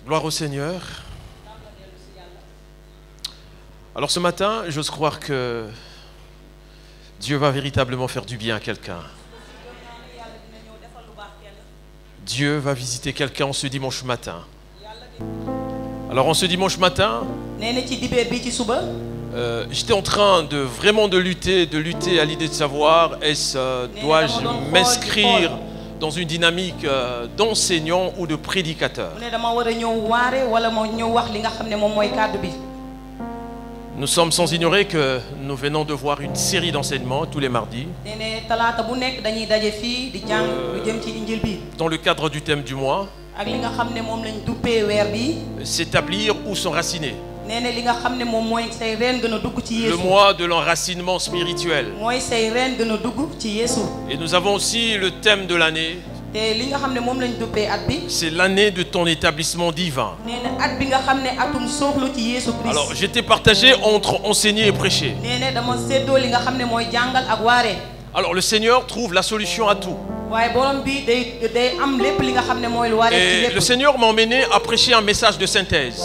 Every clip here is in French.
Gloire au Seigneur. Alors ce matin, j'ose croire que Dieu va véritablement faire du bien à quelqu'un. Dieu va visiter quelqu'un en ce dimanche matin. Alors en ce dimanche matin, j'étais en train de vraiment de lutter à l'idée de savoir dois-je m'inscrire dans une dynamique d'enseignant ou de prédicateur. Nous sommes sans ignorer que nous venons de voir une série d'enseignements tous les mardis dans le cadre du thème du mois, s'établir ou s'enraciner. Le mois de l'enracinement spirituel. Et nous avons aussi le thème de l'année. C'est l'année de ton établissement divin. Alors j'étais partagé entre enseigner et prêcher. Alors le Seigneur trouve la solution à tout. Et le Seigneur m'a emmené à prêcher un message de synthèse.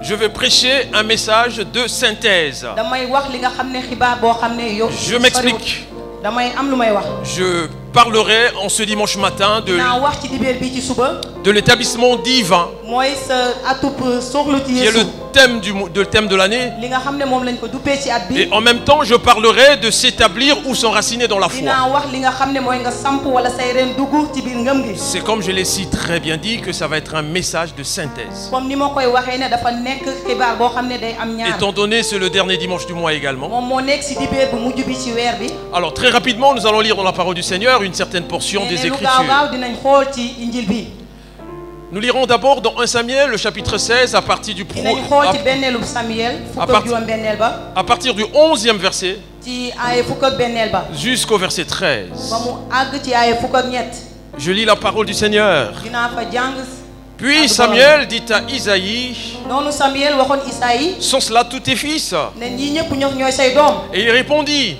Je vais prêcher un message de synthèse. Je m'explique. Je parlerai en ce dimanche matin de l'établissement divin, qui est le thème de l'année. Et en même temps, je parlerai de s'établir ou s'enraciner dans la foi. C'est comme je l'ai si très bien dit que ça va être un message de synthèse. Étant donné c'est le dernier dimanche du mois également. Alors très rapidement, nous allons lire dans la parole du Seigneur une certaine portion des Écritures. Nous lirons d'abord dans 1 Samuel, le chapitre 16, à partir du 11e verset jusqu'au verset 13. Je lis la parole du Seigneur. Puis Samuel dit à Isaïe, sont cela tous tes fils? Et il répondit,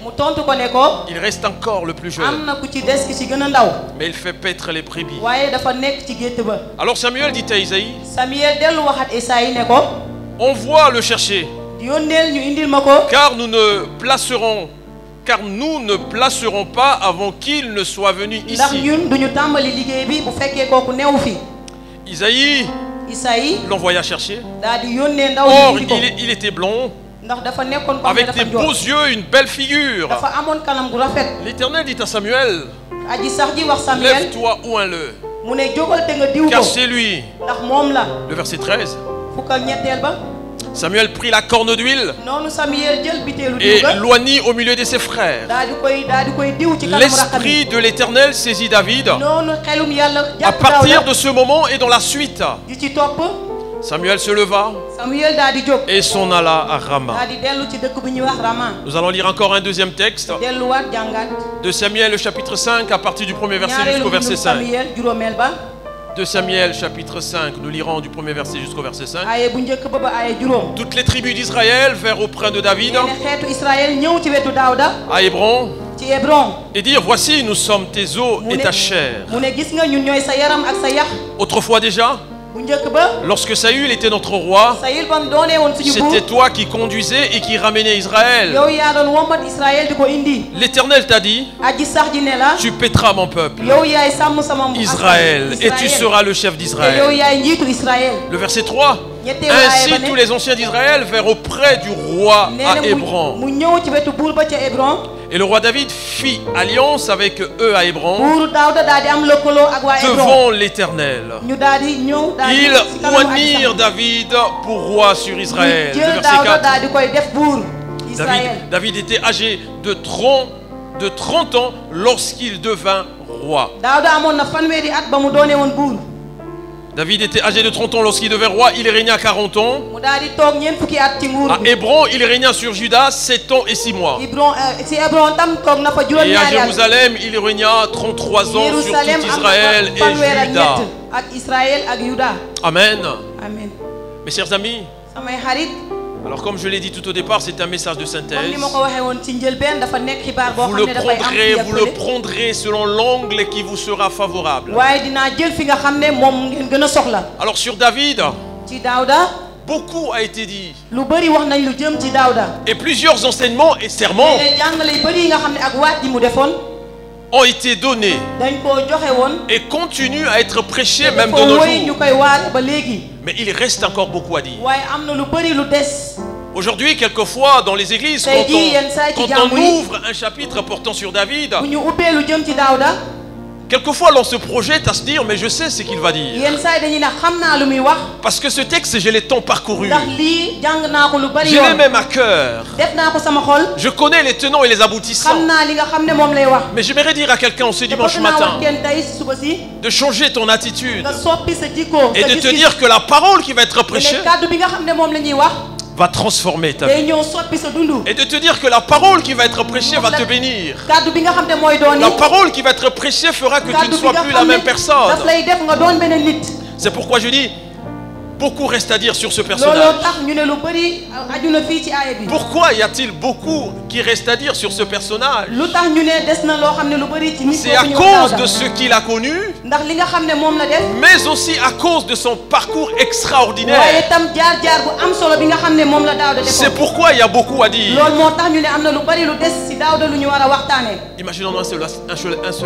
il reste encore le plus jeune, mais il fait paître les brebis. Alors Samuel dit à Isaïe, envoie le chercher, car nous ne placerons pas avant qu'il ne soit venu ici. Isaïe l'envoya chercher. Or, il était blond, avec des beaux yeux, une belle figure. L'Éternel dit à Samuel, lève-toi, oins-le, car c'est lui. Le verset 13. Samuel prit la corne d'huile et l'oignit au milieu de ses frères. L'esprit de l'Éternel saisit David. À partir de ce moment et dans la suite, Samuel se leva et s'en alla à Rama. Nous allons lire encore un deuxième texte de Samuel, le chapitre 5, à partir du premier verset jusqu'au verset 5. De Samuel chapitre 5, nous lirons du premier verset jusqu'au verset 5. Toutes les tribus d'Israël vinrent auprès de David à Hébron et dire, voici nous sommes tes os et ta chair. Autrefois déjà, lorsque Saül était notre roi, c'était toi qui conduisais et qui ramenais Israël. L'Éternel t'a dit, tu paîtras mon peuple Israël et tu seras le chef d'Israël. Le verset 3. Ainsi tous les anciens d'Israël vinrent auprès du roi à Hébron. Et le roi David fit alliance avec eux à Hébron devant l'Éternel. Ils oignirent David pour roi sur Israël. Le verset 4. David était âgé de 30 ans lorsqu'il devint roi. David était âgé de 30 ans lorsqu'il devint roi, il régna 40 ans. À Hébron, il régna sur Juda 7 ans et 6 mois. Et à Jérusalem, il régna 33 ans sur tout Israël et Juda. Amen. Mes chers amis, Alors comme je l'ai dit tout au départ, c'est un message de synthèse. Vous le prendrez selon l'angle qui vous sera favorable. Alors sur David, beaucoup a été dit. Et plusieurs enseignements et sermons ont été donnés et continuent à être prêchés même de nos jours. Mais il reste encore beaucoup à dire. Aujourd'hui, quelquefois, dans les églises, quand on ouvre un chapitre portant sur David, quelquefois l'on se projette à se dire, mais je sais ce qu'il va dire. Parce que ce texte, je l'ai tant parcouru. Je l'ai même à cœur. Je connais les tenants et les aboutissants. Mais j'aimerais dire à quelqu'un ce dimanche matin de changer ton attitude et de te dire que la parole qui va être prêchée va transformer ta vie. Et de te dire que la parole qui va être prêchée va te bénir. La parole qui va être prêchée fera que tu ne sois plus la même personne. C'est pourquoi je dis, beaucoup reste à dire sur ce personnage. Pourquoi y a-t-il beaucoup qui reste à dire sur ce personnage? C'est à cause de ce qu'il a connu, mais aussi à cause de son parcours extraordinaire. C'est pourquoi il y a beaucoup à dire. Imaginons un seul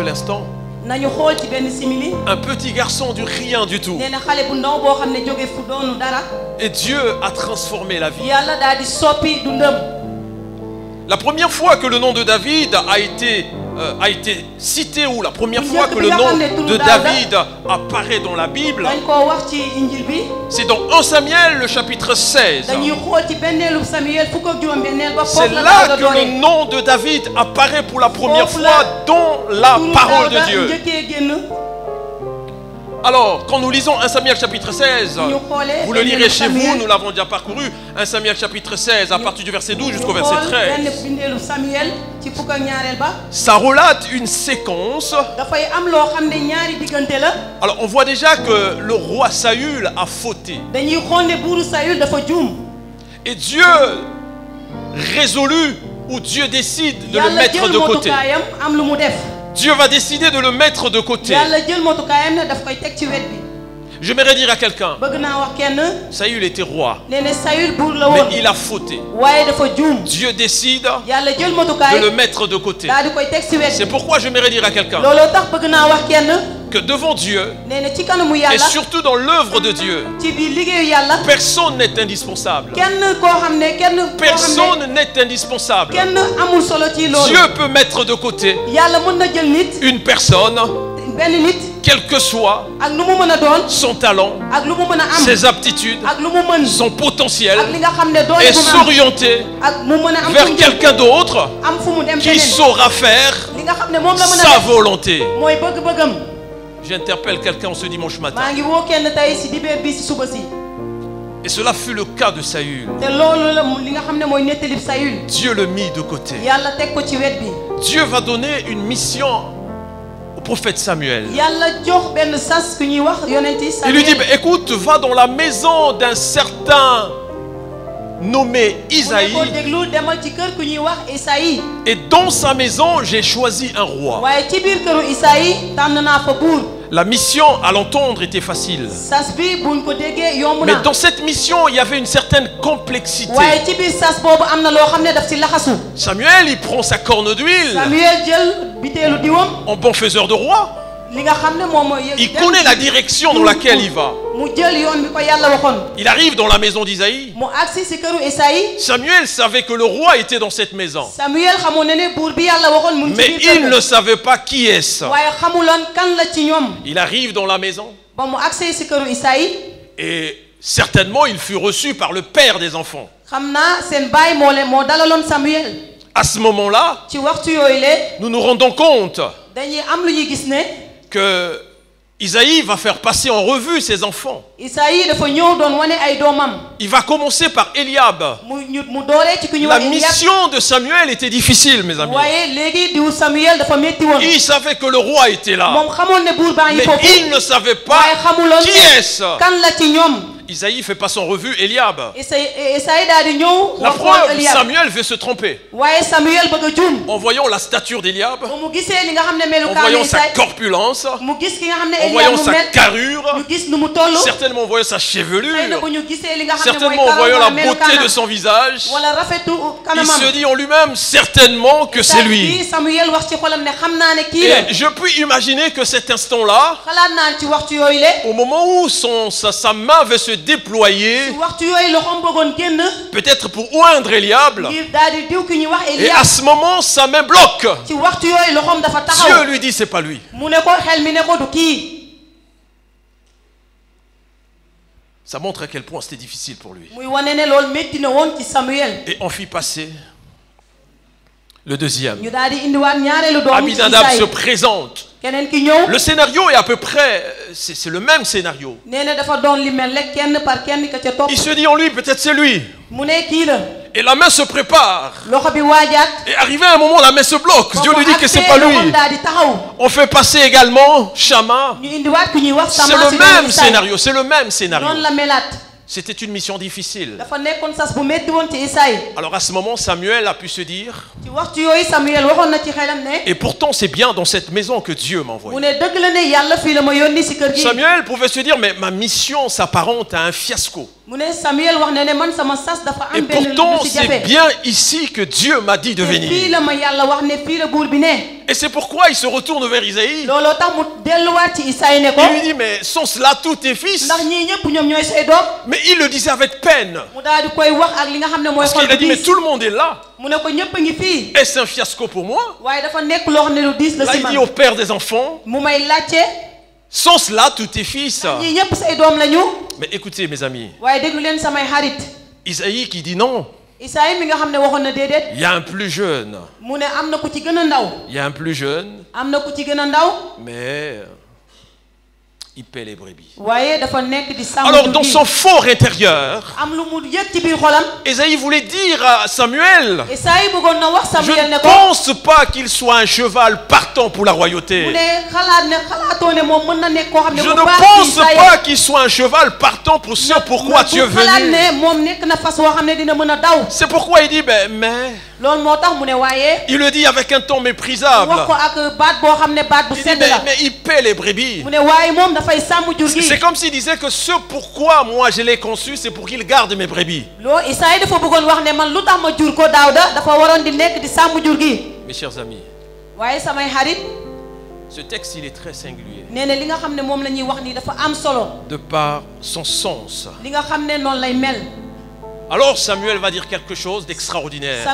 instant. Un petit garçon du rien du tout. Et Dieu a transformé la vie. La première fois que le nom de David a été cité, ou la première fois que le nom de David apparaît dans la Bible, c'est dans 1 Samuel le chapitre 16. C'est là que le nom de David apparaît pour la première fois dans la parole de Dieu. Alors, quand nous lisons 1 Samuel chapitre 16, vous le lirez chez vous, nous l'avons déjà parcouru. 1 Samuel chapitre 16, à partir du verset 12 jusqu'au verset 13. Ça relate une séquence. Alors, on voit déjà que le roi Saül a fauté. Et Dieu résolut, ou Dieu décide de le mettre de côté. Dieu va décider de le mettre de côté. J'aimerais dire à quelqu'un, Saül était roi, mais il a fauté. Dieu décide de le mettre de côté. C'est pourquoi j'aimerais dire à quelqu'un que devant Dieu, et surtout dans l'œuvre de Dieu, personne n'est indispensable. Personne n'est indispensable. Dieu peut mettre de côté une personne, quel que soit son talent, ses aptitudes, son potentiel, et s'orienter vers quelqu'un d'autre qui saura faire sa volonté. J'interpelle quelqu'un ce dimanche matin. Et cela fut le cas de Saül. Dieu le mit de côté. Dieu va donner une mission au prophète Samuel. Il lui dit, écoute, va dans la maison d'un certain nommé Isaïe, et dans sa maison j'ai choisi un roi. La mission à l'entendre était facile, mais dans cette mission il y avait une certaine complexité. Samuel, il prend sa corne d'huile en bon faiseur de roi. Il connaît la direction dans laquelle il va. Il arrive dans la maison d'Isaïe. Samuel savait que le roi était dans cette maison, mais il ne savait pas qui est-ce. Il arrive dans la maison et certainement il fut reçu par le père des enfants. À ce moment-là, nous nous rendons compte que Isaïe va faire passer en revue ses enfants. Il va commencer par Eliab. La mission de Samuel était difficile, mes amis. Il savait que le roi était là, mais il ne savait pas qui est-ce. Isaïe fait passer en revue Eliab. La preuve, Samuel veut se tromper. En voyant la stature d'Eliab, en voyant sa corpulence, en voyant sa carrure, certainement en voyant sa chevelure, certainement en voyant la beauté de son visage, il se dit en lui-même certainement que c'est lui. Et je puis imaginer que cet instant-là, au moment où sa main veut se déployer, peut-être pour oindre Eliab, et à ce moment sa main bloque. Dieu lui dit c'est pas lui. Ça montre à quel point c'était difficile pour lui. Et on fit passer le deuxième. Abinadab se présente. Le scénario est à peu près, c'est le même scénario. Il se dit en lui, peut-être c'est lui. Et la main se prépare. Et arrivé à un moment, la main se bloque. Dieu lui dit que c'est pas lui. On fait passer également Shama. C'est le même scénario. C'est le même scénario. C'était une mission difficile. Alors à ce moment, Samuel a pu se dire, et pourtant c'est bien dans cette maison que Dieu m'a envoyé. Samuel pouvait se dire, mais ma mission s'apparente à un fiasco. Et pourtant c'est bien ici que Dieu m'a dit de venir. Et c'est pourquoi il se retourne vers Isaïe. Il lui dit, mais sont cela tous tes fils? Mais il le disait avec peine. Parce qu'il a dit, mais tout le monde est là. Est-ce un fiasco pour moi? Là il dit au père des enfants, sont cela tous tes fils? Mais écoutez mes amis, Isaïe qui dit non. Il y a un plus jeune. Il y a un plus jeune. Mais il paie les brebis. Alors dans son fort intérieur, Isaïe voulait dire à Samuel, je ne pense pas qu'il soit un cheval partant pour la royauté. Je ne pense pas qu'il soit un cheval partant pour ce pourquoi tu es venu. C'est pourquoi il dit, mais il le dit avec un ton méprisable. Il dit, mais il paie les brebis. C'est comme s'il disait que ce pourquoi moi je l'ai conçu, c'est pour qu'il garde mes brebis. Mes chers amis, ce texte il est très singulier. De par son sens. Alors Samuel va dire quelque chose d'extraordinaire.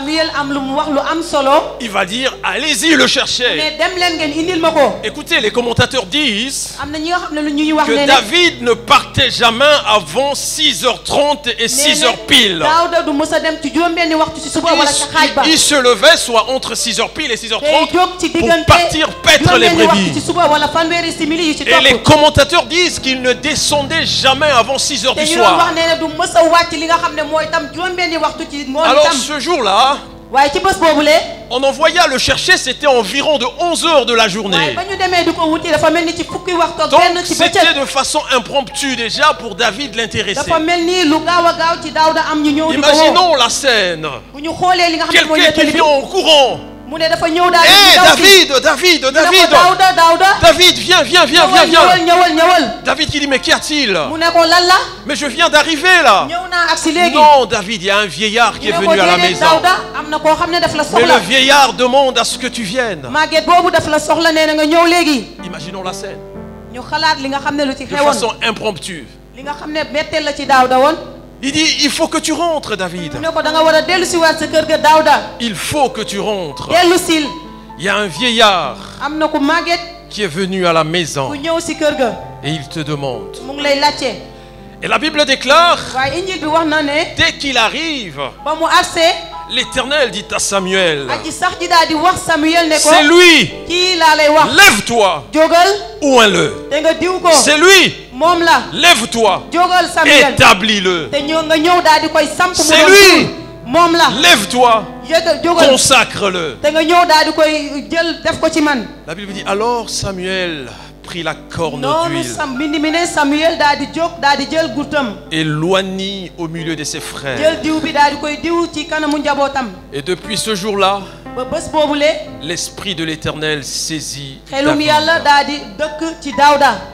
Il va dire, allez-y le chercher. Écoutez, les commentateurs disent que David ne partait jamais avant 6h30 et 6h pile. Il se levait soit entre 6h pile et 6h30 pour partir paître les brebis. Et les commentateurs disent qu'il ne descendait jamais avant 6h du soir. Alors ce jour-là, on envoya le chercher, c'était environ de 11h de la journée. Donc c'était de façon impromptue déjà pour David l'intéresser. Imaginons la scène. Quelqu'un qui vient en courant. David, viens. David qui dit, mais qu'y a-t-il? Mais je viens d'arriver là. Non, David, il y a un vieillard qui est venu à la maison. Mais le vieillard demande à ce que tu viennes. Imaginons la scène. De façon impromptue. Il dit, il faut que tu rentres, David. Il faut que tu rentres. Il y a un vieillard qui est venu à la maison et il te demande. Et la Bible déclare, dès qu'il arrive, l'Éternel dit à Samuel, c'est lui, lève-toi, oins-le. C'est lui, lève-toi, établis-le. C'est lui, lève-toi, consacre-le. La Bible dit, alors Samuel prit la corne d'huile et l'oignit au milieu de ses frères. Et depuis ce jour-là, l'Esprit de l'Éternel saisit David.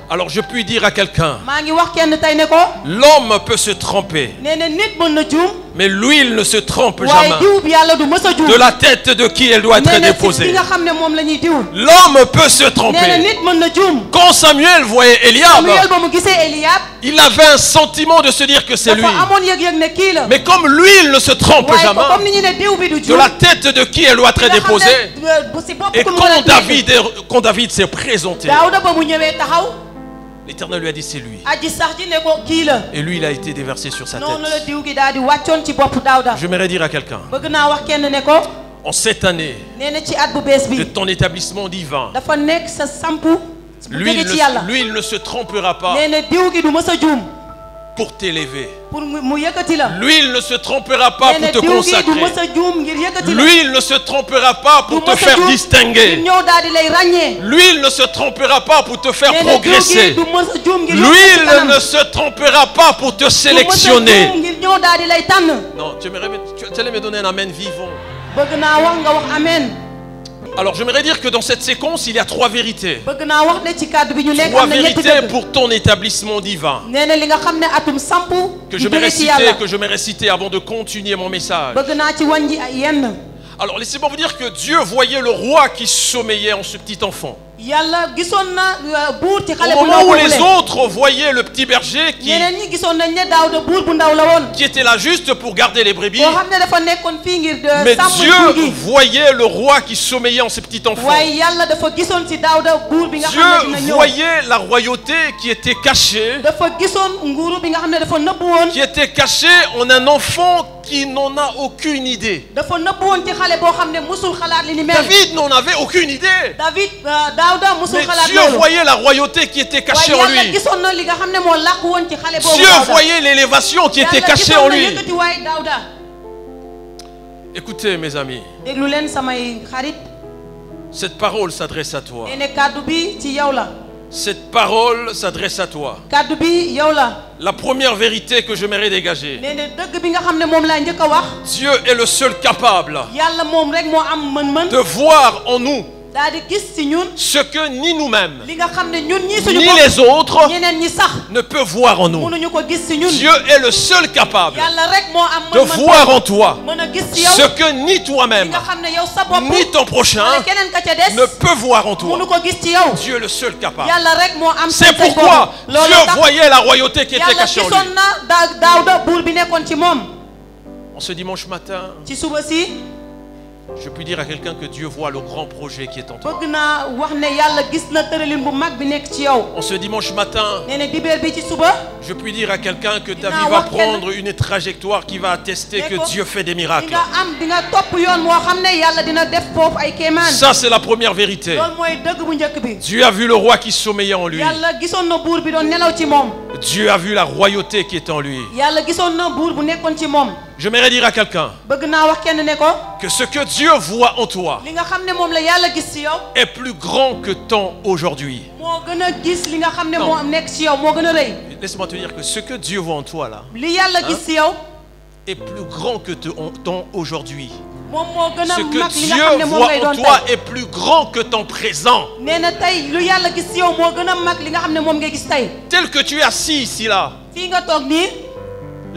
Alors je puis dire à quelqu'un, l'homme peut se tromper, mais l'huile ne se trompe jamais. De la tête de qui elle doit être déposée. L'homme peut se tromper. Quand Samuel voyait Eliab, il avait un sentiment de se dire que c'est lui. Mais comme l'huile ne se trompe jamais, de la tête de qui elle doit être déposée. Et quand David s'est présenté, l'Éternel lui a dit c'est lui. Et lui il a été déversé sur sa tête. J'aimerais dire à quelqu'un, en cette année de ton établissement divin, l'huile ne se trompera pas pour t'élever. L'huile ne se trompera pas pour te consacrer. L'huile ne se trompera pas pour te faire distinguer. L'huile ne se trompera pas pour te faire progresser. L'huile ne se trompera pas pour te sélectionner. Non, tu allais me donner un amen vivant. Alors j'aimerais dire que dans cette séquence il y a 3 vérités. 3 vérités pour ton établissement divin que je vais réciter avant de continuer mon message. Alors laissez-moi vous dire que Dieu voyait le roi qui sommeillait en ce petit enfant. Au moment où les autres voyaient le petit berger qui était là juste pour garder les brebis, mais Dieu voyait le roi qui sommeillait en ce petit enfant. Dieu voyait la royauté qui était cachée, en un enfant qui n'en a aucune idée. David n'en avait aucune idée. Mais Dieu voyait la royauté qui était cachée en lui. Dieu voyait l'élévation qui était cachée en lui. Écoutez mes amis, cette parole s'adresse à toi. Cette parole s'adresse à toi. La première vérité que j'aimerais dégager, Dieu est le seul capable de voir en nous ce que ni nous-mêmes ni les autres ne peuvent voir en nous. Dieu est le seul capable de voir en toi ce que ni toi-même ni ton prochain ne peut voir en toi. Dieu est le seul capable. C'est pourquoi Dieu voyait la royauté qui était cachée en lui. En ce dimanche matin, je puis dire à quelqu'un que Dieu voit le grand projet qui est en toi. En ce dimanche matin, je puis dire à quelqu'un que ta vie va prendre une trajectoire qui va attester que Dieu fait des miracles. Ça, c'est la première vérité. Dieu a vu le roi qui sommeillait en lui. Dieu a vu la royauté qui est en lui. J'aimerais dire à quelqu'un que ce que Dieu voit en toi est plus grand que ton aujourd'hui. Laisse-moi te dire que ce que Dieu voit en toi là est plus grand que ton aujourd'hui. Ce que Dieu voit en toi est plus grand que ton présent. Tel que tu es assis ici là,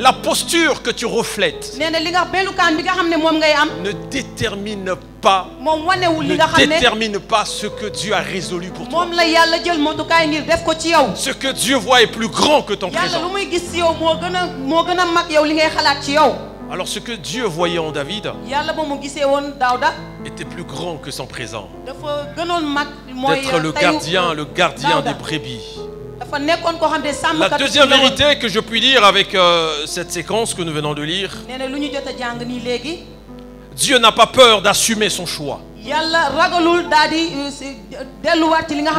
la posture que tu reflètes ne détermine pas ce que Dieu a résolu pour toi. Ce que Dieu voit est plus grand que ton présent. Alors ce que Dieu voyait en David était plus grand que son présent. D'être le gardien des brebis. La deuxième vérité que je puis dire avec cette séquence que nous venons de lire, Dieu n'a pas peur d'assumer son choix.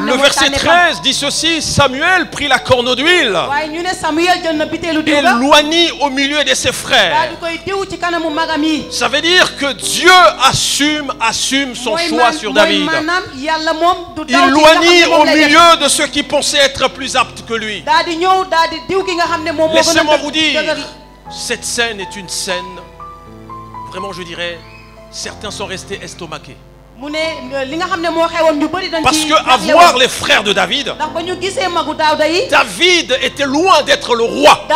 Le verset 13 dit ceci: Samuel prit la corne d'huile et l'oignit au milieu de ses frères. Ça veut dire que Dieu assume son choix sur David. Il l'oignit au milieu de ceux qui pensaient être plus aptes que lui. Laissez-moi vous dire, cette scène est une scène, vraiment je dirais, certains sont restés estomaqués. Parce que à voir les frères de David, David était loin d'être le roi.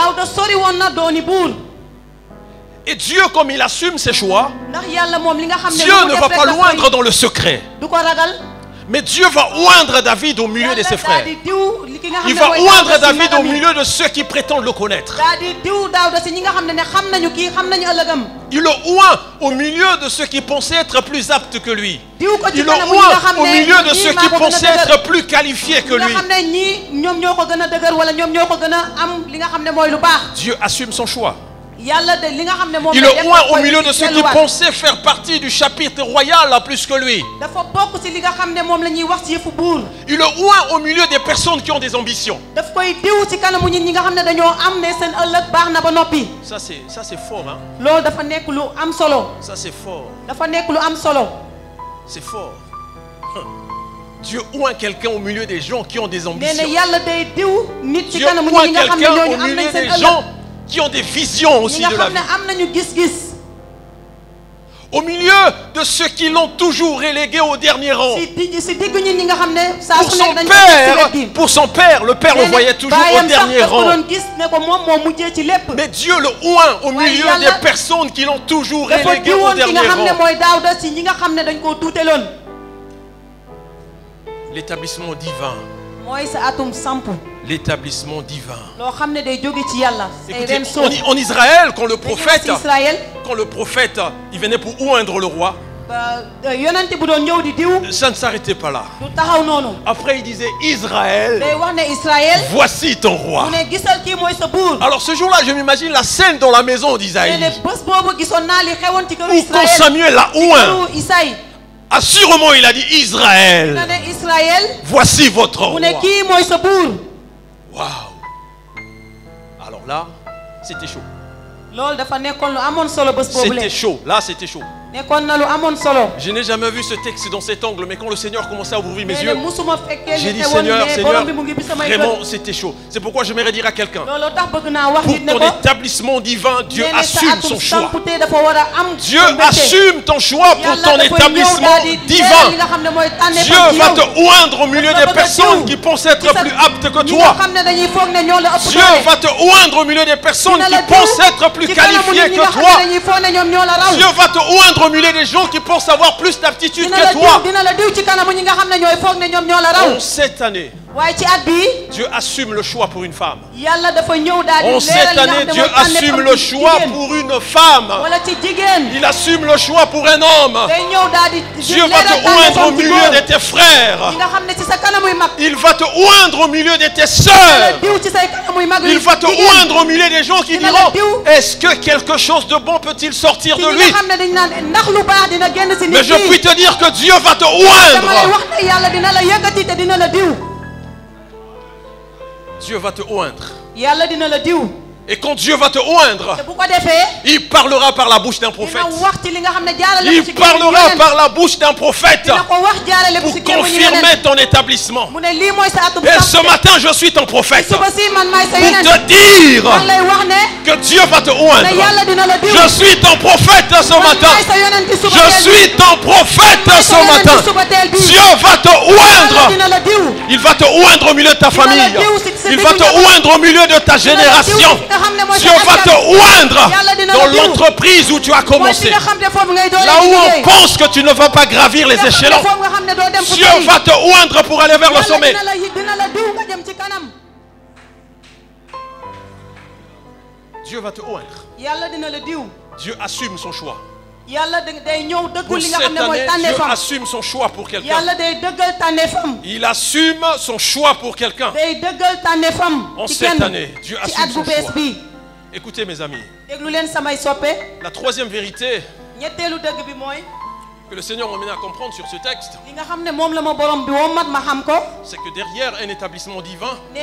Et Dieu, comme il assume ses choix, Dieu ne va pas l'oindre dans le secret. Mais Dieu va oindre David au milieu de ses frères. Il va oindre David au milieu de ceux qui prétendent le connaître. Il le oint au milieu de ceux qui pensaient être plus aptes que lui. Il le oint au milieu de ceux qui pensaient être plus qualifiés que lui. Dieu assume son choix. Il le oint au milieu de ceux qui pensaient faire partie du chapitre royal plus que lui. Il le oint au milieu des personnes qui ont des ambitions. Ça c'est fort, hein? Ça c'est fort. C'est fort. Dieu oint quelqu'un au milieu des gens qui ont des ambitions. Dieu oint quelqu'un au milieu des gens qui ont des visions aussi de la vie. Au milieu de ceux qui l'ont toujours relégué au dernier rang. Pour son père, le père le voyait toujours au dernier rang. Mais Dieu le oint au milieu des personnes qui l'ont toujours relégué au dernier rang. L'établissement divin. L'établissement divin. Écoutez, en Israël, quand le prophète, il venait pour oindre le roi, ça ne s'arrêtait pas là. Après, il disait: Israël, voici ton roi. Alors ce jour-là, je m'imagine la scène dans la maison d'Isaïe, où quand Samuel l'a oint, assurément il a dit: Israël, voici votre roi. Waouh! Alors là, c'était chaud. C'était chaud. Là, c'était chaud. Je n'ai jamais vu ce texte dans cet angle, mais quand le Seigneur commençait à ouvrir mes yeux, j'ai dit: Seigneur, vraiment c'était chaud. C'est pourquoi j'aimerais dire à quelqu'un, pour ton établissement divin, Dieu assume son choix. Dieu assume ton choix pour ton établissement divin. Dieu va te oindre au milieu des personnes qui pensent être plus aptes que toi. Dieu va te oindre au milieu des personnes qui pensent être plus qualifiées que toi. Dieu va te oindre au milieu des gens qui pensent avoir plus d'aptitude que toi. En cette année, Dieu assume le choix pour une femme. En cette année, Dieu assume le choix pour une femme. Il assume le choix pour un homme. Dieu va te oindre au milieu de tes frères. Il va te oindre au milieu de tes sœurs. Il va te oindre au milieu des gens qui diront: est-ce que quelque chose de bon peut-il sortir de lui? Mais je puis te dire que Dieu va te oindre. Dieu va te oindre. Et quand Dieu va te oindre, il parlera par la bouche d'un prophète. Il parlera par la bouche d'un prophète pour confirmer ton établissement. Et ce matin, je suis ton prophète pour te dire que Dieu va te oindre. Je suis ton prophète ce matin. Je suis ton prophète ce matin. Dieu va te oindre. Il va te oindre au milieu de ta famille. Il va te oindre au milieu de ta génération. Dieu va te oindre dans l'entreprise où tu as commencé. Là où on pense que tu ne vas pas gravir les échelons, Dieu va te oindre pour aller vers le sommet. Dieu va te oindre. Dieu assume son choix. Pour cette année, Dieu assume son choix pour quelqu'un. Il assume son choix pour quelqu'un. En cette année, Dieu assume son choix. Écoutez mes amis, la troisième vérité que le Seigneur m'a amené à comprendre sur ce texte, c'est que derrière un établissement divin, il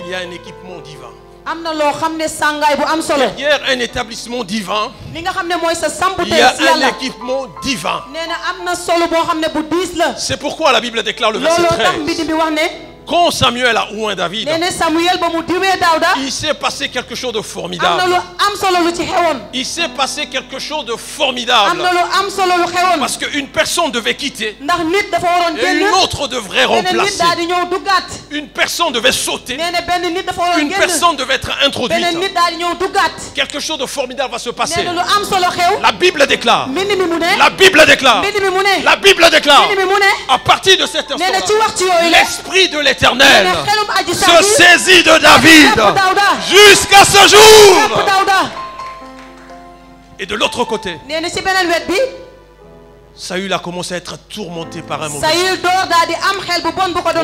y a un équipement divin. Derrière un établissement divin, il y a un équipement divin. C'est pourquoi la Bible déclare le verset 13. Quand Samuel a oint David, il s'est passé quelque chose de formidable. Il s'est passé quelque chose de formidable. Parce qu'une personne devait quitter et une autre devrait remplacer. Une personne devait sauter. Une personne devait être introduite. Quelque chose de formidable va se passer. La Bible déclare. La Bible déclare. La Bible déclare. À partir de cet instant, l'Esprit de l'Éternel se saisit de David jusqu'à ce jour. Et de l'autre côté, Saül a commencé à être tourmenté par un mauvais esprit.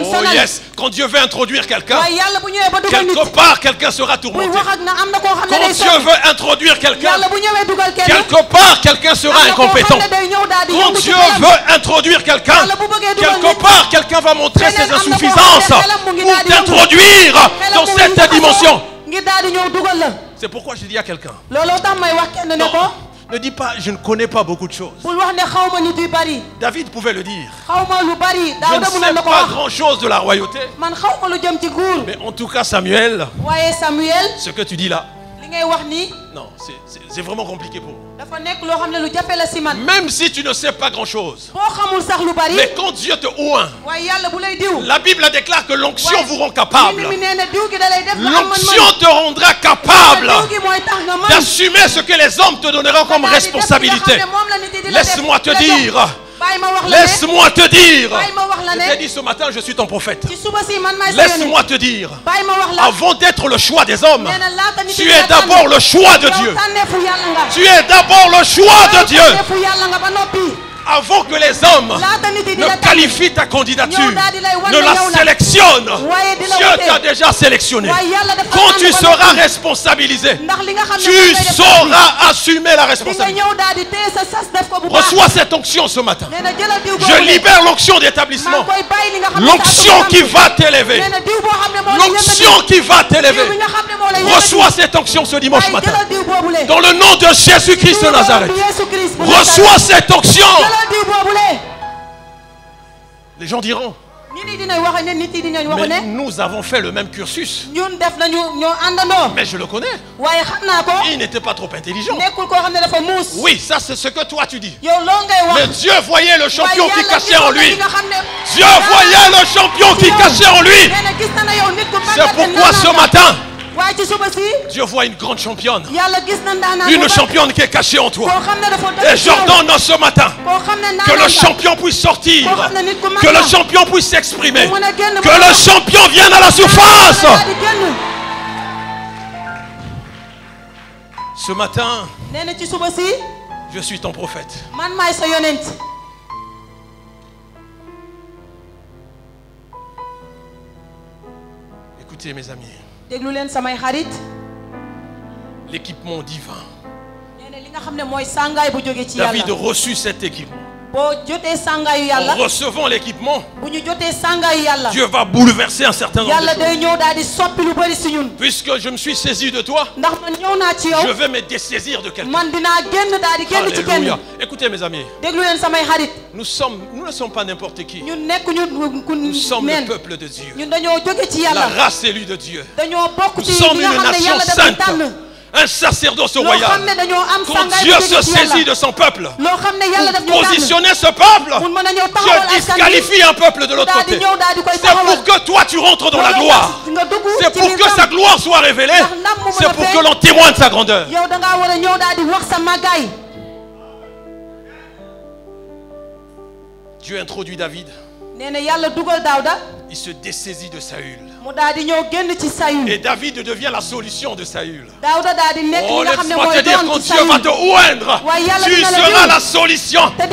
Oh yes, quand Dieu veut introduire quelqu'un, quelque part quelqu'un sera tourmenté. Quand Dieu veut introduire quelqu'un, quelque part quelqu'un sera incompétent. Quand Dieu veut introduire quelqu'un, quelque part quelqu'un va montrer ses insuffisances pour t'introduire dans cette dimension. C'est pourquoi je dis à quelqu'un, ne dis pas, je ne connais pas beaucoup de choses. David pouvait le dire. Je ne sais pas grand-chose de la royauté. Mais en tout cas, Samuel, ce que tu dis là, non, c'est vraiment compliqué pour moi. Même si tu ne sais pas grand-chose, mais quand Dieu te oint, la Bible déclare que l'onction vous rend capable. L'onction te rendra capable d'assumer ce que les hommes te donneront comme responsabilité. Laisse-moi te dire. Laisse-moi te dire. Je t'ai dit ce matin, je suis ton prophète. Laisse-moi te dire. Avant d'être le choix des hommes, tu es d'abord le choix de Dieu. Tu es d'abord le choix de Dieu. Avant que les hommes ne qualifient ta candidature, ne la sélectionnent, Dieu t'a déjà sélectionné. Quand tu seras responsabilisé, tu sauras assumer la responsabilité. Reçois cette onction ce matin. Je libère l'onction d'établissement. L'onction qui va t'élever. L'onction qui va t'élever. Reçois cette onction ce dimanche matin. Dans le nom de Jésus-Christ de Nazareth. Reçois cette onction. Les gens diront, mais nous avons fait le même cursus. Mais je le connais. Il n'était pas trop intelligent. Oui, ça c'est ce que toi tu dis. Mais Dieu voyait le champion qui cachait en lui. Dieu voyait le champion qui cachait en lui. C'est pourquoi ce matin, Dieu voit une grande championne. Une championne qui est cachée en toi. Et j'ordonne ce matin que le champion puisse sortir. Que le champion puisse s'exprimer. Que le champion vienne à la surface. Ce matin, je suis ton prophète. Écoutez mes amis. L'équipement divin. David reçut cet équipement. En recevant l'équipement, Dieu va bouleverser un certain nombre de choses. Puisque je me suis saisi de toi, je vais me dessaisir de quelqu'un. Alléluia. Écoutez mes amis, nous ne sommes pas n'importe qui. Nous sommes le peuple de Dieu, la race élue de Dieu. Nous sommes une nation sainte, un sacerdoce royal. Quand Dieu se saisit de son peuple, pour positionner ce peuple, Dieu disqualifie un peuple de l'autre côté. C'est pour que toi tu rentres dans la gloire. C'est pour que sa gloire soit révélée. C'est pour que l'on témoigne de sa grandeur. Dieu introduit David. Il se dessaisit de Saül. Et David devient la solution de Saül. Oh, laisse-moi te dire, quand Dieu va te oindre, tu seras la solution des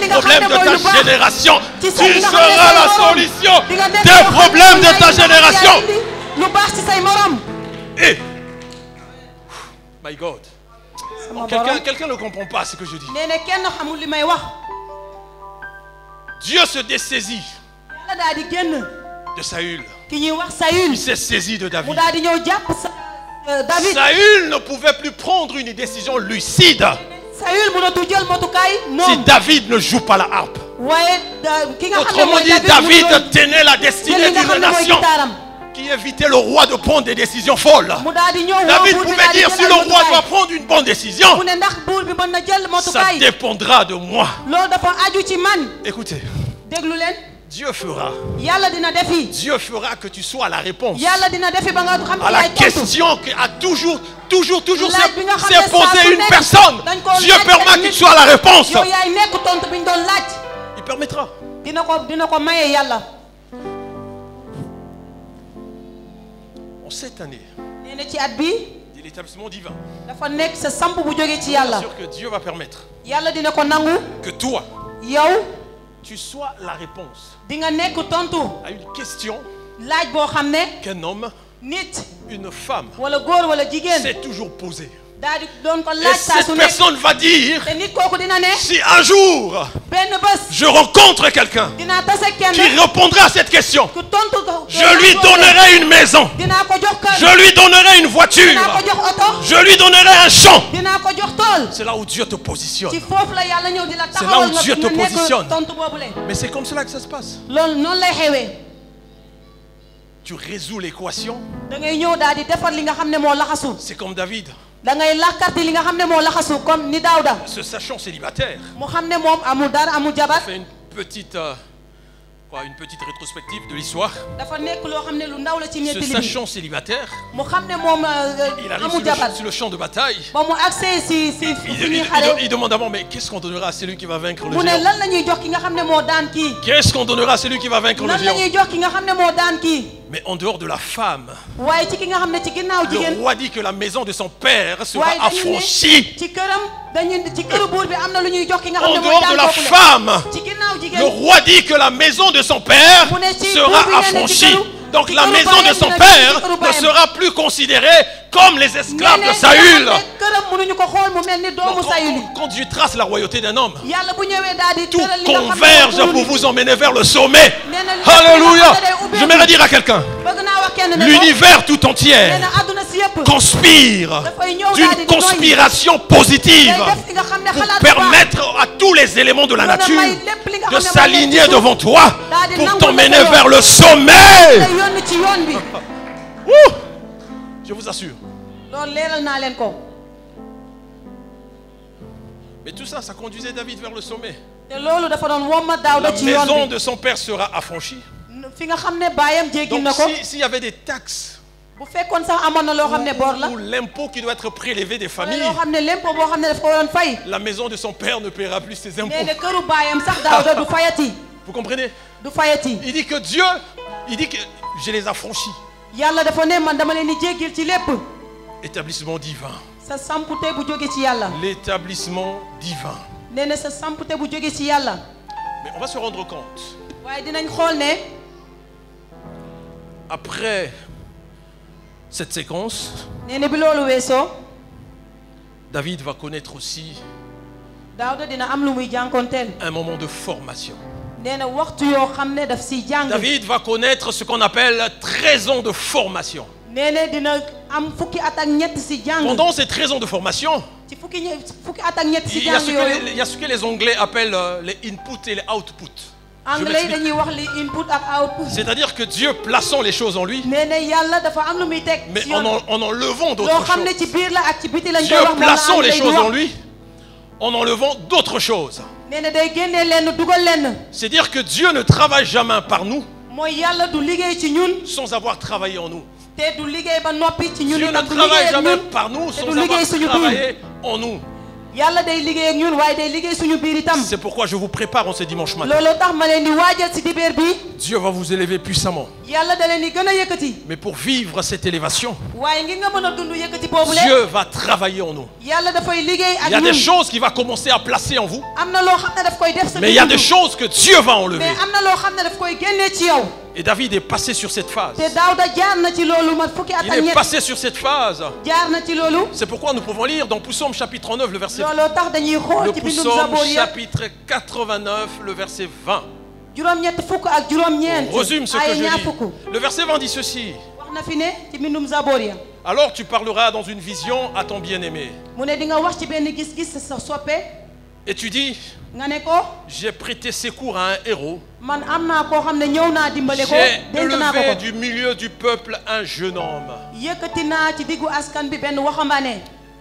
problèmes de ta génération. Tu seras la solution des problèmes de ta génération. Et, my God, quelqu'un ne comprend pas ce que je dis. Dieu se dessaisit de Saül. Il s'est saisi de David. Saül ne pouvait plus prendre une décision lucide si David ne joue pas la harpe. Autrement dit, David tenait la destinée d'une nation qui évitait le roi de prendre des décisions folles. David pouvait dire, si le roi doit prendre une bonne décision, ça dépendra de moi. Écoutez, Dieu fera. Dieu fera que tu sois la réponse à la question qui a toujours s'est posée une personne. Dieu permet que tu sois la réponse. Il permettra. En cette année de l'établissement divin, c'est sûr que Dieu va permettre que toi, tu sois la réponse à une question qu'un homme, une femme s'est toujours posée. Et cette personne va dire, si un jour je rencontre quelqu'un qui répondra à cette question, je lui donnerai une maison, je lui donnerai une voiture, je lui donnerai un champ. C'est là où Dieu te positionne. C'est là où Dieu te positionne. Mais c'est comme cela que ça se passe. Tu résous l'équation. C'est comme David. Se sachant célibataire, fait une petite rétrospective de l'histoire. Se sachant célibataire, il arrive sur le champ de bataille. Il demande avant, mais qu'est-ce qu'on donnera à celui qui va vaincre le géant? Qu'est-ce qu'on donnera à celui qui va vaincre le géant? Mais en dehors de la femme, le roi dit que la maison de son père sera affranchie. En dehors de la femme, le roi dit que la maison de son père sera affranchie. Donc la maison de son père ne sera plus considérée comme les esclaves de Saül. Quand Dieu trace la royauté d'un homme, tout converge pour vous emmener vers le sommet. Alléluia. J'aimerais dire à quelqu'un, l'univers tout entier conspire d'une conspiration positive pour permettre à tous les éléments de la nature de s'aligner devant toi pour t'emmener vers le sommet. Je vous assure. Mais tout ça, ça conduisait David vers le sommet. La maison de son père sera affranchie. Donc s'il y avait des taxes ou l'impôt qui doit être prélevé des familles, la maison de son père ne paiera plus ses impôts. Vous comprenez? Il dit que Dieu, il dit que je les affranchis. Établissement divin. L'établissement divin. Mais on va se rendre compte, après cette séquence, David va connaître aussi un moment de formation. David va connaître ce qu'on appelle 13 ans de formation. Pendant ces 13 ans de formation, il y a ce que les Anglais appellent les inputs et les outputs. C'est-à-dire que Dieu plaçant les choses en lui, mais en enlevant d'autres choses. Dieu plaçant les choses en lui, en enlevant d'autres choses. C'est-à-dire que Dieu ne travaille jamais par nous sans avoir travaillé en nous. Dieu ne travaille jamais par nous sans avoir travaillé en nous. C'est pourquoi je vous prépare en ce dimanche matin. Dieu va vous élever puissamment. Mais pour vivre cette élévation, Dieu va travailler en nous. Il y a des choses qu'il va commencer à placer en vous, mais il y a des choses que Dieu va enlever. Et David est passé sur cette phase. Il est passé sur cette phase. C'est pourquoi nous pouvons lire dans Psaume chapitre 9, le verset 20. Le Psaume chapitre 89, le verset 20. On résume ce que je lis. Le verset 20 dit ceci. Alors tu parleras dans une vision à ton bien-aimé. Et tu dis, j'ai prêté secours à un héros. J'ai élevé du milieu du peuple un jeune homme.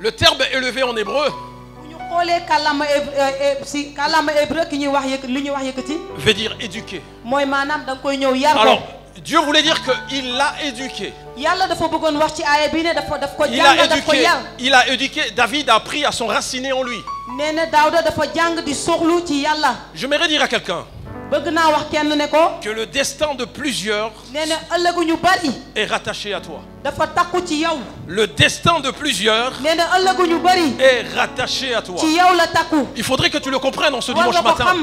Le terme élevé en hébreu veut dire éduquer. Alors, Dieu voulait dire qu'il l'a éduqué. Il a éduqué. David a appris à s'enraciner en lui. J'aimerais dire à quelqu'un que le destin de plusieurs est rattaché à toi. Le destin de plusieurs est rattaché à toi. Il faudrait que tu le comprennes en ce dimanche matin.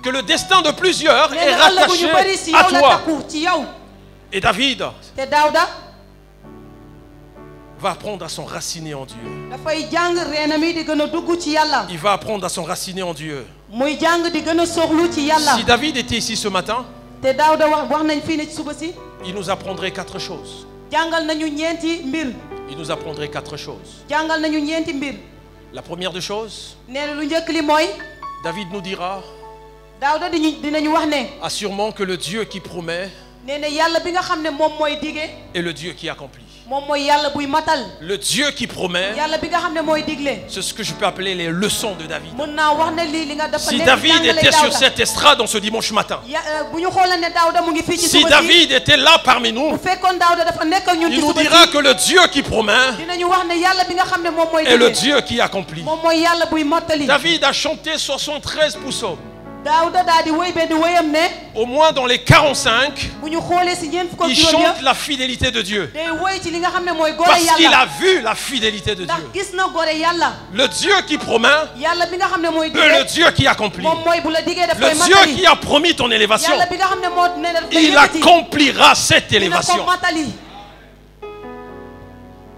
Que le destin de plusieurs est rattaché à toi. Et David va apprendre à s'enraciner en Dieu. Il va apprendre à s'enraciner en Dieu. Si David était ici ce matin, il nous apprendrait 4 choses. Il nous apprendrait 4 choses. La première des choses, David nous dira assurément que le Dieu qui promet est le Dieu qui accomplit. Le Dieu qui promet, c'est ce que je peux appeler les leçons de David. Si David était sur cette estrade en ce dimanche matin, si David était là parmi nous, il nous dira que le Dieu qui promet est le Dieu qui accomplit. David a chanté 73 psaumes. Au moins dans les 45, il chante la fidélité de Dieu. Parce qu'il a vu la fidélité de Dieu. Le Dieu qui promet est le Dieu qui accomplit. Le Dieu qui a promis ton élévation, il accomplira cette élévation.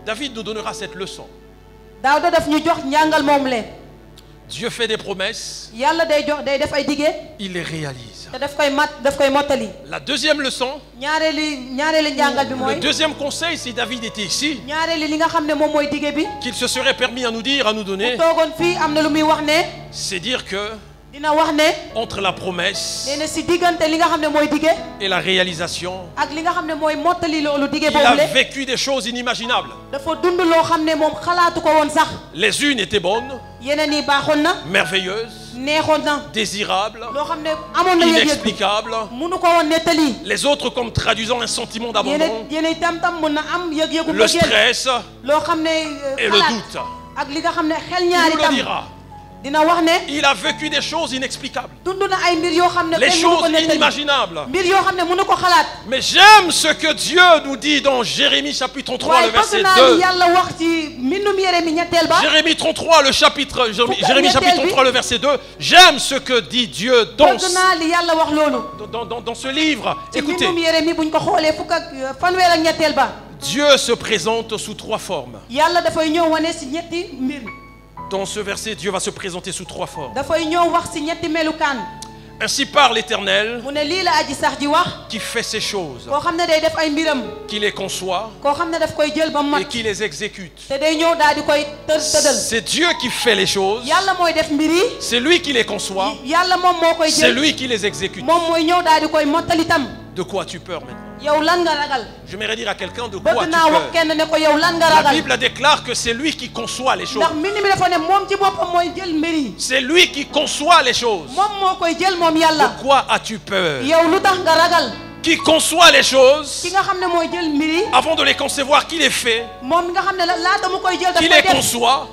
David nous donnera cette leçon. Dieu fait des promesses, il les réalise. La deuxième leçon, le deuxième conseil, si David était ici, qu'il se serait permis à nous dire, à nous donner, c'est dire que entre la promesse et la réalisation, il a vécu des choses inimaginables. Les unes étaient bonnes, merveilleuses, désirables, inexplicables. Les autres comme traduisant un sentiment d'abandon, le stress et le doute. Il nous le dira. Il a vécu des choses inexplicables, les choses inimaginables. Mais j'aime ce que Dieu nous dit dans Jérémie chapitre 3 le verset 2. Jérémie 33 le chapitre, Jérémie chapitre 3 le verset 2. J'aime ce que dit Dieu dans ce livre. Écoutez, Dieu se présente sous 3 formes. Dans ce verset, Dieu va se présenter sous 3 formes. Ainsi parle l'Éternel, qui fait ces choses, qui les conçoit et qui les exécute. C'est Dieu qui fait les choses, c'est lui qui les conçoit, c'est lui qui les exécute. De quoi as-tu peur maintenant? J'aimerais dire à quelqu'un de quoi tu peur. La Bible déclare que c'est lui qui conçoit les choses. C'est lui qui conçoit les choses. De quoi as-tu peur? Qui conçoit les choses avant de les concevoir, qui les fait, qui les conçoit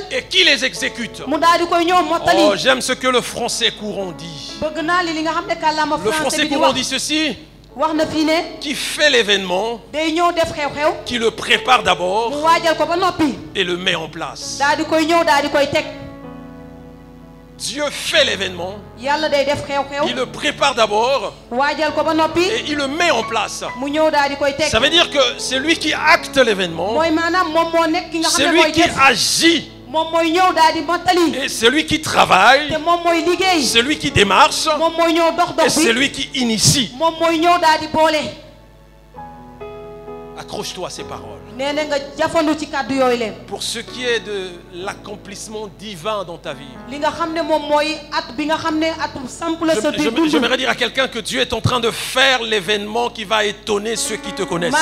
et qui les exécute. Oh, j'aime ce que le français courant dit. Le français courant dit ceci: qui fait l'événement, qui le prépare d'abord et le met en place. Dieu fait l'événement, il le prépare d'abord et il le met en place. Ça veut dire que c'est lui qui acte l'événement, c'est lui qui agit, et c'est lui qui travaille, c'est lui qui démarche, et c'est lui qui initie. Accroche-toi à ces paroles. Pour ce qui est de l'accomplissement divin dans ta vie, j'aimerais dire à quelqu'un que Dieu est en train de faire l'événement qui va étonner ceux qui te connaissent.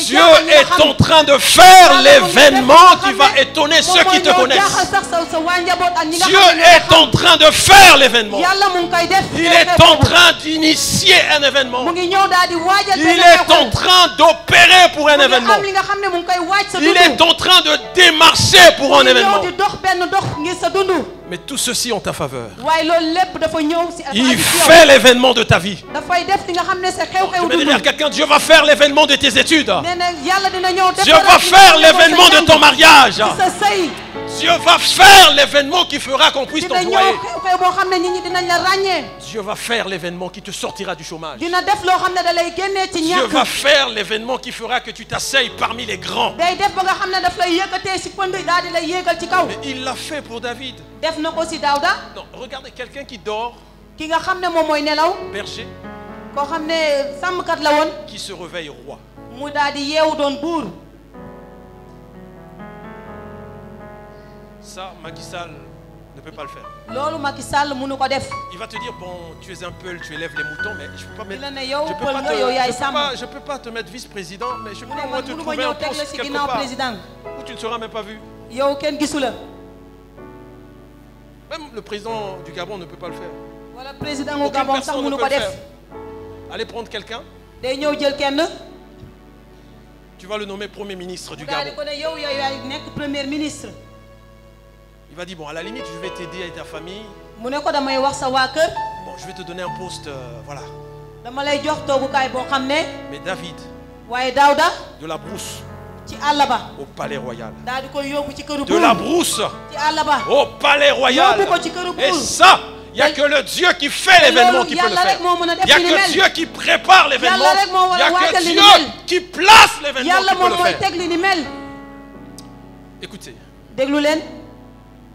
Dieu est en train de faire l'événement qui va étonner ceux qui te connaissent. Dieu est en train de faire l'événement. Il est en train d'initier un événement. Il est en train d'opérer pour un événement. Il est en train de démarcher pour un événement. Mais tout ceci en ta faveur. Il fait l'événement de ta vie. Je vais dire à quelqu'un, Dieu va faire l'événement de tes études. Dieu va faire l'événement de ton mariage. Dieu va faire l'événement qui fera qu'on puisse t'employer. Dieu va faire l'événement qui te sortira du chômage. Dieu va faire l'événement qui fera que tu t'asseyes parmi les grands. Mais il l'a fait pour David. Non, regardez quelqu'un qui dort, berger, qui se réveille roi. Ça, Macky Sall ne peut pas le faire. Il va te dire, bon, tu es un peul, tu élèves les moutons, mais je ne peux pas te mettre vice-président, mais je peux au moins te trouver un poste quelque part où tu ne seras même pas vu. Même le président du Gabon ne peut pas le faire. Aucune personne ne peut le faire. Allez prendre quelqu'un. Tu vas le nommer Premier ministre du Gabon. Il va dire, bon, à la limite, je vais t'aider avec ta famille. Bon, je vais te donner un poste, voilà. Mais David, de la brousse au palais royal. De la brousse au palais royal. Et ça, il n'y a que le Dieu qui fait l'événement qui peut le faire. Il n'y a que Dieu qui prépare l'événement. Il n'y a que Dieu qui place l'événement qui peut le faire. Écoutez.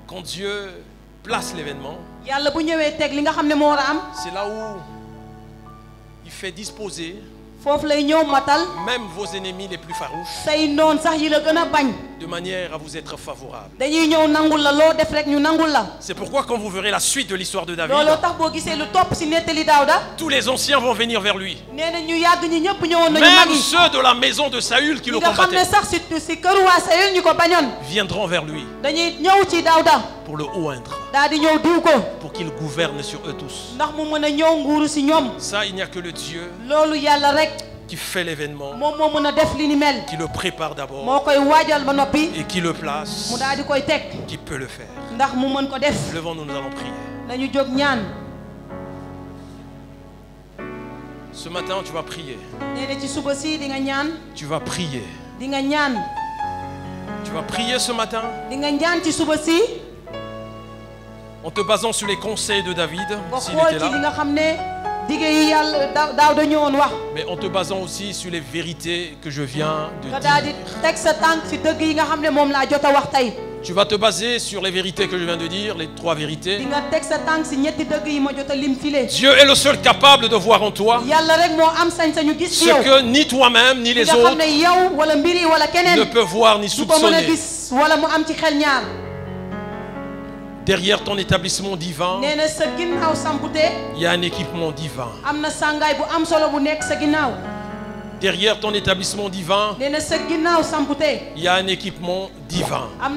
Quand Dieu place l'événement, c'est là où il fait disposer même vos ennemis les plus farouches de manière à vous être favorables. C'est pourquoi quand vous verrez la suite de l'histoire de David, tous les anciens vont venir vers lui. Même ceux de la maison de Saül qui le combattaient viendront vers lui pour le oindre, pour qu'il gouverne sur eux tous. Ça, il n'y a que le Dieu qui fait l'événement, qui le prépare d'abord et qui le place, qui peut le faire. Levons-nous, nous allons prier. Ce matin, tu vas prier. Tu vas prier. Tu vas prier ce matin en te basant sur les conseils de David, s'il était là. Mais en te basant aussi sur les vérités que je viens de dire. Tu vas te baser sur les vérités que je viens de dire, les 3 vérités. Dieu est le seul capable de voir en toi ce que ni toi-même ni les autres ne peuvent voir ni soupçonner. Derrière ton établissement divin, il y a un équipement divin. Derrière ton établissement divin, il y a un équipement divin. En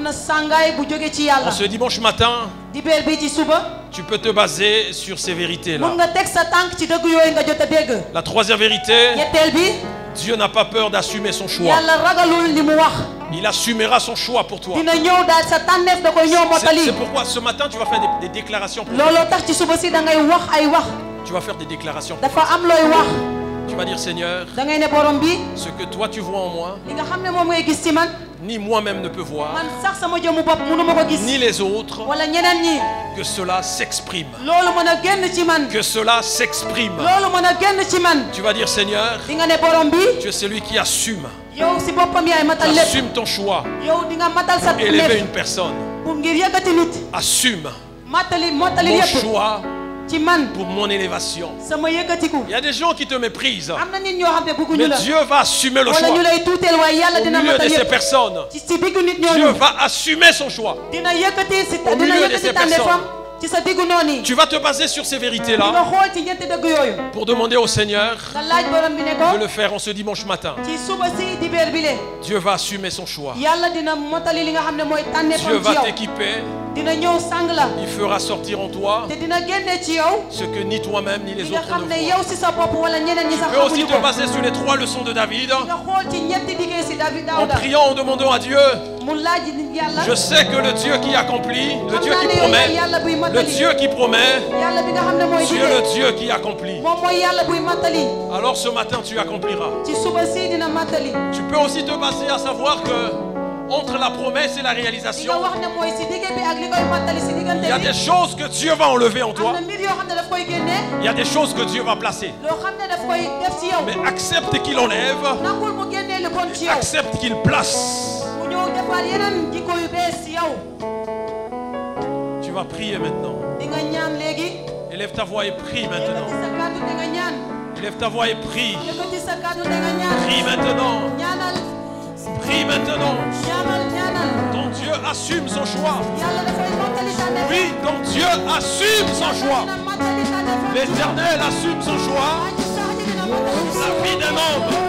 ce dimanche matin, tu peux te baser sur ces vérités-là. La 3e vérité, Dieu n'a pas peur d'assumer son choix. Il assumera son choix pour toi. C'est pourquoi ce matin tu vas faire des déclarations pour toi. Tu vas faire des déclarations pour toi. Tu vas dire, Seigneur, ce que toi tu vois en moi, ni moi-même ne peux voir, ni les autres, que cela s'exprime. Que cela s'exprime. Tu vas dire, Seigneur, tu es celui qui assume. Assume ton choix pour élever une personne. Assume mon choix pour mon élévation. Il y a des gens qui te méprisent, mais Dieu va assumer le choix. Au milieu de ces personnes, Dieu va assumer son choix. Au milieu de ces personnes, tu vas te baser sur ces vérités-là pour demander au Seigneur de le faire en ce dimanche matin. Dieu va assumer son choix. Dieu va t'équiper. Il fera sortir en toi ce que ni toi-même ni les autres ne voient. Tu peux aussi te baser sur les 3 leçons de David en priant, en demandant à Dieu. Je sais que le Dieu qui accomplit, le Dieu qui promet, le Dieu qui promet, tu es le Dieu qui accomplit. Alors ce matin tu accompliras. Tu peux aussi te baser à savoir que entre la promesse et la réalisation, il y a des choses que Dieu va enlever en toi. Il y a des choses que Dieu va placer. Mais accepte qu'il enlève. Et accepte qu'il place. Tu vas prier maintenant. Élève ta voix et prie maintenant. Élève ta voix et prie. Prie maintenant. Prie maintenant. Ton Dieu assume son choix. Oui, ton Dieu assume son choix. L'Éternel assume son choix. La vie d'un homme